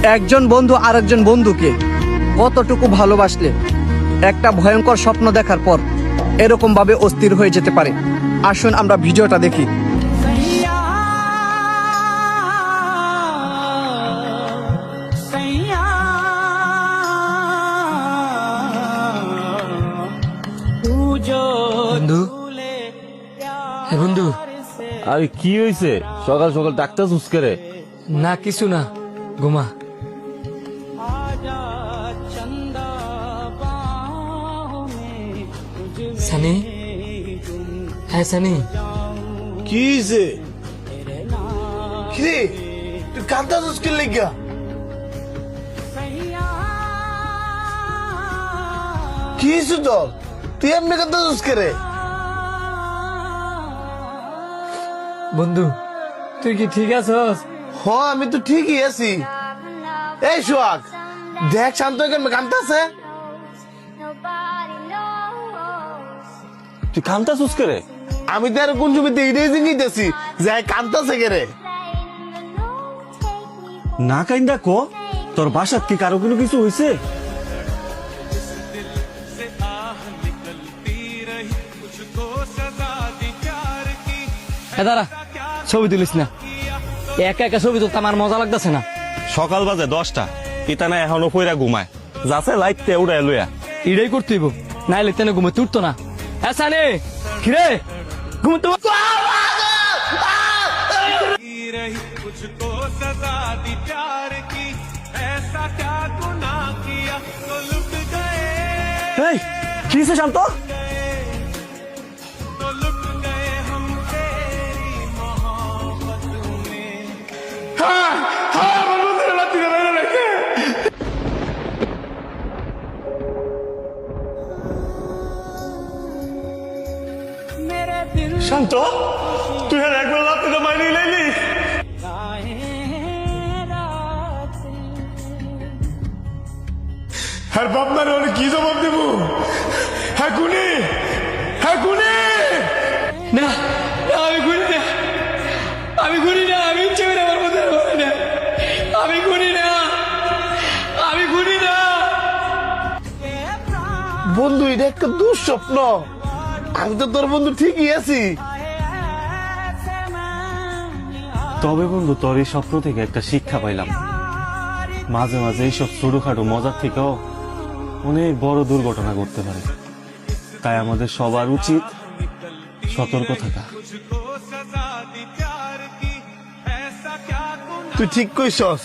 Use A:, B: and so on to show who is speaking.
A: একজন বন্ধু আরেকজন বন্ধুকে কতটুকু ভালোবাসলে একটা ভয়ঙ্কর স্বপ্ন দেখার পর এরকম ভাবে অস্থির হয়ে যেতে পারে। আসুন আমরা ভিডিওটা দেখি।
B: বন্ধু, হ্যাঁ বন্ধু।
C: আরে কি হয়েছে? সকাল সকাল ডাক্তার সুস্কারে?
B: না কিছু না, ঘুমা। সানি, হ্যাঁ সানি।
D: কি হয়েছে? কিরে তুই কাঁদতাছিস কি লাগা? কি হয়েছে তোর? তুই এমনি কাঁদতাছিস কে রে?
B: বন্ধু তুই কি ঠিক আছস?
D: হ আমি তো ঠিকই আছি। এই সোহাগ দেখ শান্ত কেন কাঁদতাছে?
C: তুই কান্তা সুস্কারে?
D: আমি তো আর কোন জমিতে এটাই জিনিস যে কাঁদতাছে কে রে?
C: না কাইন্দা ক, তোর বাসাত কি কারো কোনো কিছু হয়েছে?
B: হ্যাঁ দাঁড়া, ছবি তুলিস না। একা একা ছবি তুলতে আমার মজা লাগতেছে না।
C: সকাল বাজে 10টা, ইতানা এখনো পইরা ঘুমায়। যাচ্ছে লাইটতে উড়াই লইয়া।
B: এটাই করতে হইব, নাইলে তেনে ঘুমে তুলতো না। হ্যাঁ সানি, কিরে ঘুমতে
E: मुझको सजा दी प्यार की ऐसा क्या गुनाह किया तो लुट गए
C: এই কি হয়েছে শান্ত?
E: तो लुट गए हम तेरी मोहब्बत में मेरे दिल
C: শান্ত তুই আর একবার রাতে মাইনে লাইলি?
D: হ্যাঁ বাপমার কি জবাব দেব? হ্যাঁ গুনি, হ্যাঁ গুনি।
B: না, আমি ঘুরি না, আমি ঘুরি না, আমি ইচ্ছে করে আমার মধ্যে ঘুরি না, আমি ঘুরি না, আমি ঘুরি না।
D: বন্ধু এটা একটা দুঃস্বপ্ন। আমি তো তোর বন্ধু ঠিকই আছি।
C: তবে বন্ধু তোর এই স্বপ্ন থেকে একটা শিক্ষা পাইলাম। মাঝে মাঝে এইসব ছোটখাটো মজার থেকেও অনেক বড় দুর্ঘটনা ঘটতে পারে। তাই আমাদের সবার উচিত সতর্ক থাকা।
D: তুই ঠিক কইছস।